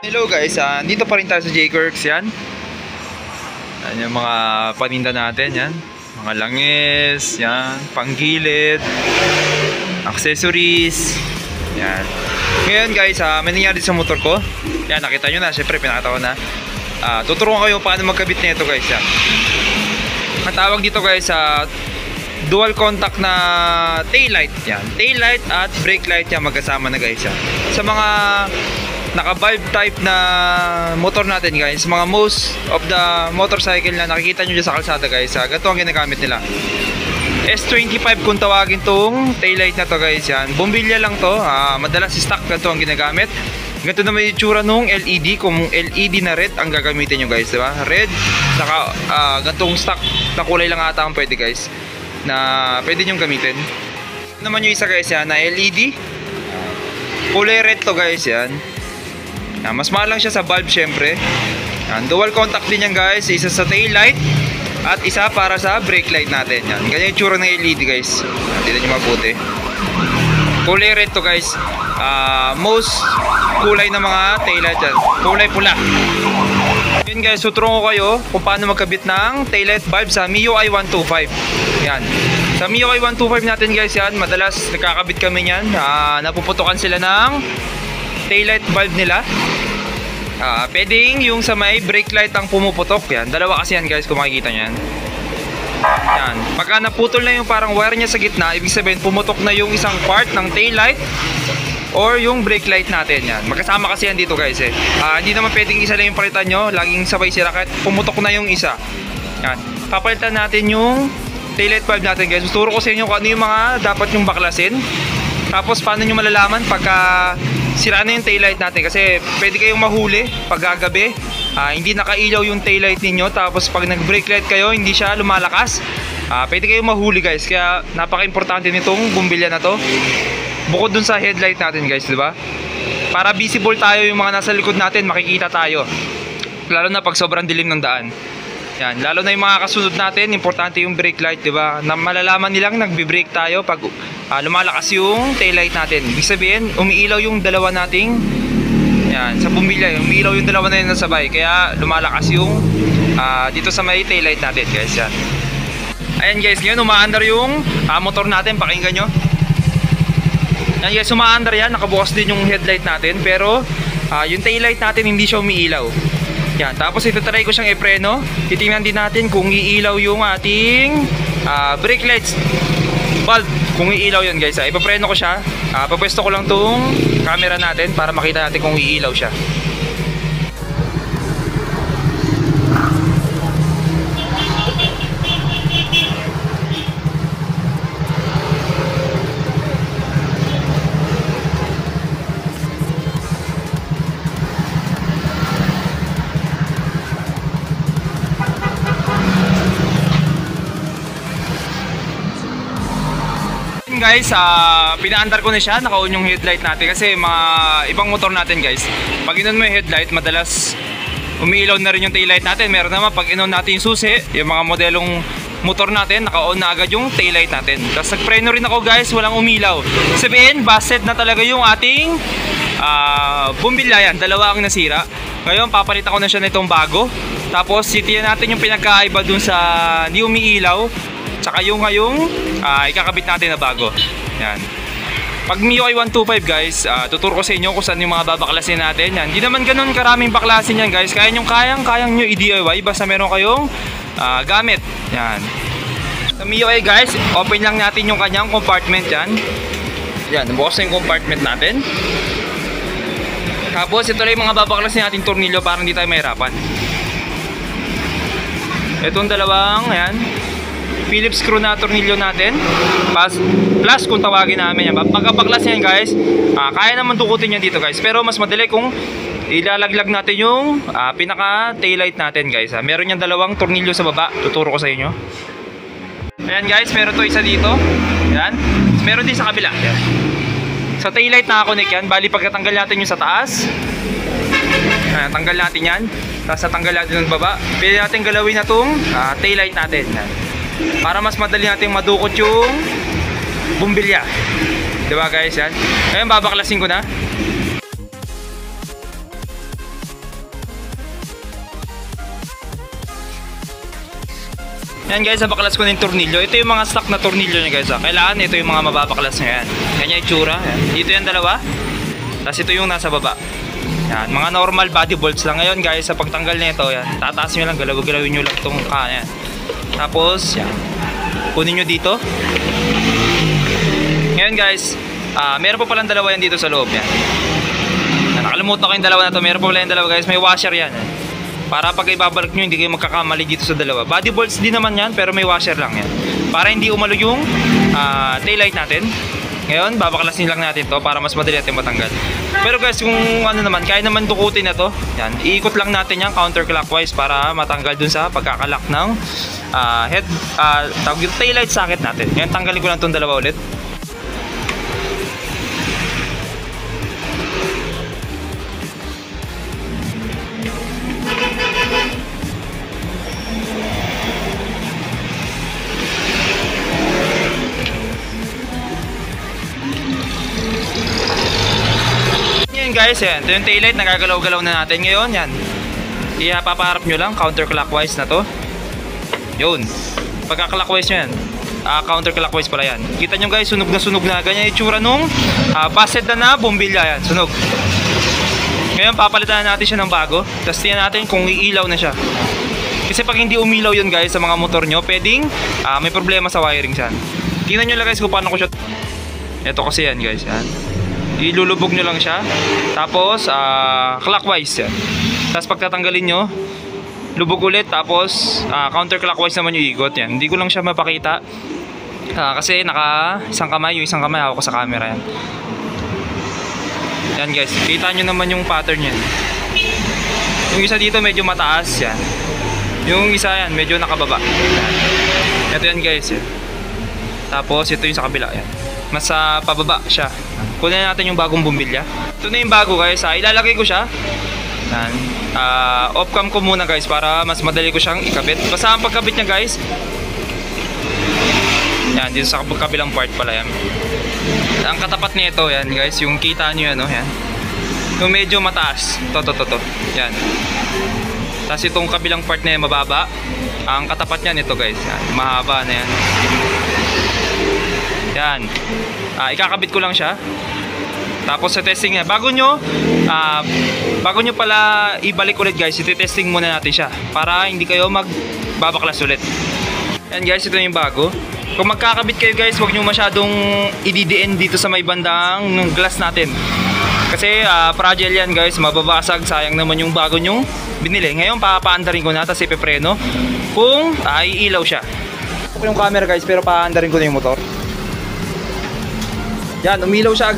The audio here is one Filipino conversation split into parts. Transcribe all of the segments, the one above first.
Hello guys, dito pa rin tayo sa J-Kirks yan. Yan yung mga paninda natin yan. Mga langis, yan, panggilid, accessories. Yan. Ngayon guys, may nangyari sa motor ko. Yan, nakita nyo na, syempre pinakita ko na. Tuturuan ko kayo paano magkabit nito guys yan. Ang tawag dito guys, dual contact na tail light yan. Tail light at brake light yan magkasama na guys yan. Sa mga naka-valve type na motor natin guys, mga most of the motorcycle na nakikita nyo dyan sa kalsada guys, ganito ang ginagamit nila. S25 kung tawagin tong taillight na to guys yan. Bumbilya lang to, madalas stock ganito ang ginagamit. Ganito na may itsura nung LED, kung LED na red ang gagamitin nyo guys, diba? Red, saka ganitong stock na kulay lang ata ang pwede guys, na pwede nyo gamitin. Naman yung isa guys yan, na LED, kulay red to guys yan. Mas mahal lang siya sa valve syempre. Dual contact din yan guys, isa sa tail light at isa para sa brake light natin. Yan. Ganyan yung tsura ng LED guys. Tignan nyo mabuti. Kulay red to guys. Most kulay ng mga tail light yan. Kulay pula. Yun guys, tuturuan ko kayo kung paano magkabit ng tail light valve sa MIUI 125. Yan. Sa MIUI 125 natin guys yan, madalas nakakabit kami yan. Napuputukan sila ng taillight valve nila. Pwedeng yung sa may brake light ang pumuputok yan. Dalawa kasi yan guys kung makikita nyo yan. Yan. Pagka naputol na yung parang wire nya sa gitna, ibig sabihin pumutok na yung isang part ng taillight or yung brake light natin yan. Magkasama kasi yan dito guys eh. Hindi naman pwedeng isa lang yung palitan nyo, laging sabay sila kahit pumutok na yung isa. Yan. Papalitan natin yung taillight valve natin guys. Turo ko sa inyo kung ano yung mga dapat yung baklasin. Tapos paano nyo malalaman pagka sira na yung taillight natin, kasi pwede kayong mahuli pag gagabi, hindi nakailaw yung taillight ninyo, tapos pag nag brake light kayo hindi siya lumalakas, pwede kayong mahuli guys. Kaya napaka-importante nitong bumbilya na to, bukod dun sa headlight natin guys, diba? Para visible tayo, yung mga nasa likod natin makikita tayo, lalo na pag sobrang dilim ng daan. Yan, lalo na yung mga kasunod natin, importante yung brake light, diba? Na malalaman nilang nagbi-brake tayo pag lumalakas yung taillight natin. Ibig sabihin, umiilaw yung dalawa nating, yan, sa bumbilya, umiilaw yung dalawa na yun nasabay. Kaya lumalakas yung dito sa may taillight natin guys, yan. Ayan guys, ngayon umaandar yung motor natin, pakinggan nyo. Yan guys, umaandar yan, nakabukas din yung headlight natin, pero yung taillight natin hindi siya umiilaw. Yan, tapos ito-try ko siyang i-preno. Titingnan din natin kung iilaw yung ating brake lights valve, kung iilaw yun guys. Ipapreno ko siya. Papwesto ko lang tong camera natin para makita natin kung iilaw siya. Guys, pinaandar ko na siya, naka-on yung headlight natin kasi mga ibang motor natin guys, pag inon mo yung headlight, madalas umiilaw na rin yung taillight natin. Meron naman pag inon natin yung susi, yung mga modelong motor natin, naka-on na agad yung taillight natin. Tapos nag-preno rin ako guys, walang umilaw. Sabihin, busted na talaga yung ating bumbilya yan, dalawa ang nasira. Ngayon, papalitan ko na siya nitong bago. Tapos, sitiyan natin yung pinagkaiba dun sa hindi umiilaw, tsaka yung ngayong ikakabit natin na bago. Yan. Pag MIUI 125 guys, tuturo ko sa inyo kung saan yung mga babaklasin natin. Yan. Hindi naman ganun karaming baklasin yan guys. Kaya yung kayang nyo i-DIY basta meron kayong gamit. Yan. Sa MIUI guys, open lang natin yung kanyang compartment yan. Yan, bukas na yung compartment natin. Tapos ito lang yung mga babaklasin natin tornilyo para hindi tayo mahirapan. Itong dalawang, yan, Phillips screw na tornilyo natin, plus kung tawagin namin yan, pagkabaklas yan guys, kaya naman dukutin yan dito guys, pero mas madali kung ilalaglag natin yung pinaka taillight natin guys. Meron yan dalawang tornilyo sa baba, tuturo ko sa inyo. Ayan guys, meron to isa dito, yan, meron din sa kabila, yan. Sa taillight nakakonek yan, bali pagkatanggal natin yung sa taas, tanggal natin yan, tapos natanggal natin yung baba, pwede natin galawin na itong taillight natin yan, para mas madali natin madukot yung bumbilya. Diba guys yan? Ngayon babaklasin ko na. Yan guys, nabaklas ko na yung tornilyo. Ito yung mga stock na tornilyo niya guys. Kailangan ito yung mga mababaklas nyo yan. Ganyan yung tsura. Yan. Dito yung dalawa. Tapos ito yung nasa baba. Yan, mga normal body bolts lang. Ngayon guys, sa pagtanggal nito, yan, tataas nyo lang, galaw-galawin nyo lang itong yan. Tapos, yan, kunin nyo dito. Ngayon guys, meron pa palang dalawa yan dito sa loob. Yan. Nakalimutan ko yung dalawa na to. Meron pa pala yung dalawa guys, may washer yan. Para pag ibabalik nyo, hindi kayo magkakamali dito sa dalawa. Body bolts din naman yan, pero may washer lang yan. Para hindi umalo yung taillight natin. Ngayon, babaklasin lang natin to para mas madali natin matanggal. Pero guys, kung ano naman, kaya naman dukutin na to. Yan, iikot lang natin yan counterclockwise para matanggal dun sa pagkakalak ng tawag yung taillight socket natin. Ngayon, tanggalin ko lang tong dalawa ulit. Guys, yan. Ito yung taillight, nagagalaw-galaw na natin ngayon. Yan. Ipapaharap nyo lang, counterclockwise na to. Yun. Pagka-clockwise nyo yan. Counterclockwise pala yan. Kita nyo guys, sunog na. Ganyan yung itsura nung busted na bumbilya. Yan, sunog. Ngayon, papalitan na natin siya ng bago. Tapos tingnan natin kung iilaw na siya. Kasi pag hindi umilaw yun guys sa mga motor nyo, pwedeng may problema sa wiring yan. Tingnan nyo lang guys kung paano ko siya. Ito kasi yan guys. Yan. Ilulubog nyo lang siya. Tapos clockwise yan. Tapos pagtatanggalin nyo, lubog ulit. Tapos counterclockwise naman yung ikot yan. Hindi ko lang siya mapakita kasi naka isang kamay. Yung isang kamay hawak ko sa camera yan. Yan guys, kita nyo naman yung pattern yan. Yung isa dito medyo mataas yan. Yung isa yan medyo nakababa yan. Ito yan guys yan. Tapos ito yung sa kabila yan. Mas pababa siya. Kunin natin yung bagong bumbilya. Ito na yung bago guys. Ilalagay ko siya. Yan. Off cam ko muna guys para mas madali ko siyang ikabit. Basta ang pagkabit niya guys. Yan, dito sa kabilang part pala yan. Ang katapat nito yan guys, yung kita niyo yan, yan. Yung medyo mataas. To. Yan. Tapos itong kabilang part na yan mababa. Ang katapat niyan ito guys. Yan, mahaba na yan. Yan. Ikakabit ko lang siya. Tapos sa testing niya, bago nyo pala ibalik ulit guys, iti-testing muna natin siya para hindi kayo magbabaklas ulit. Yan guys, ito yung bago. Kung magkakabit kayo guys, huwag nyo masyadong ididiin dito sa may bandang glass natin. Kasi fragile yan guys, mababasag, sayang naman yung bago nyong binili. Ngayon papaandarin ko na, tapos ipipreno kung iilaw siya. Okay yung camera guys, pero paandarin ko na yung motor. Yan, umilaw siya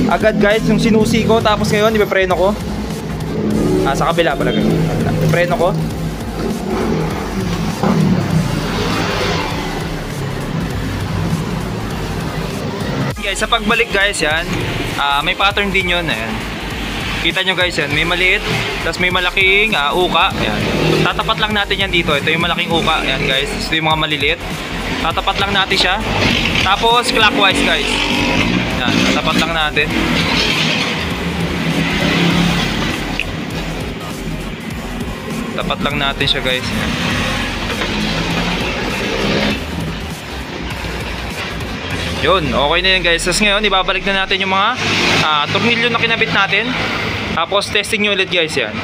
agad guys, yung sinusi ko. Tapos ngayon, ipipreno ko. Sa kabila pala guys. Ipipreno ko. Guys, sa pagbalik guys, yan. May pattern din yun. Ayan. Kita nyo guys yan, may maliit. Tapos may malaking uka. Ayan. Tatapat lang natin yan dito. Ito yung malaking uka. Ayan guys, ito yung mga maliliit. Tatapat lang natin siya. Tapos clockwise guys. Yan, tatapat lang natin. Tapat lang natin siya guys. Yun, okay na yun guys. Tapos ngayon, ibabalik na natin yung mga tornilyo na kinabit natin. Tapos testing nyo ulit guys yan.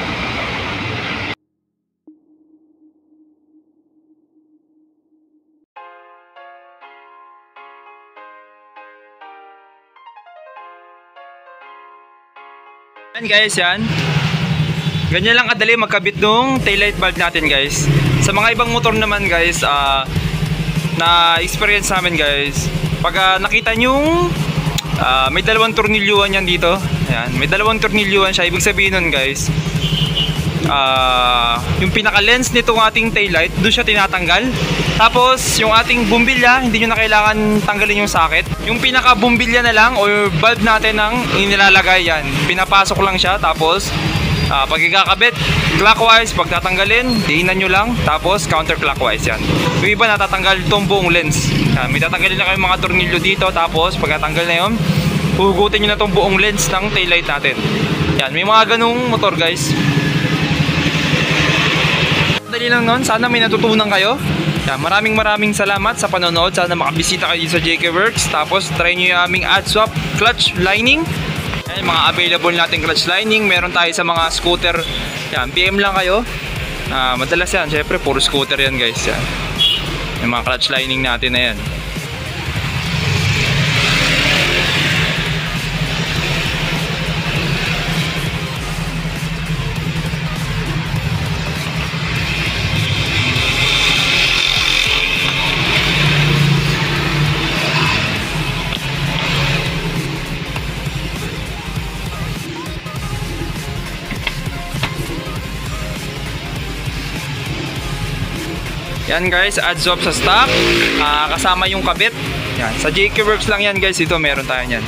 Yan guys, yan. Ganyan lang kadali magkabit ng taillight bulb natin guys. Sa mga ibang motor naman guys, na experience namin guys, pag nakita nyo may dalawang tornilyuan yan dito. Ayan, may dalawang tornilyuan siya. Ibig sabihin nun guys, yung pinaka lens nitong ating taillight, doon siya tinatanggal. Tapos yung ating bumbilya, hindi nyo na kailangan tanggalin yung socket. Yung pinaka bumbilya na lang or bulb natin ang inilalagay yan. Pinapasok lang siya. Tapos pag ikakabit clockwise, pag tatanggalin diinan nyo lang. Tapos counterclockwise yan. Yung iba natatanggal itong buong lens. May tatanggalin na kayong mga tornilyo dito. Tapos pag natanggal na yun, huhugutin nyo na itong buong lens ng taillight natin. Yan, may mga ganung motor guys. Napakadali lang nun. Sana may natutunan kayo. Yan, maraming salamat sa panonood. Sana makabisita kayo dito sa JK Works. Tapos try nyo yung aming add swap clutch lining. Yan, mga available natin clutch lining. Meron tayo sa mga scooter. Yan, PM lang kayo. Madalas yan, syempre puro scooter yan guys. Yan. Yung mga clutch lining natin na yan. Yan guys, add swap sa stock, kasama yung kabit. Yan, sa JK Works lang yan guys, ito meron tayo yan.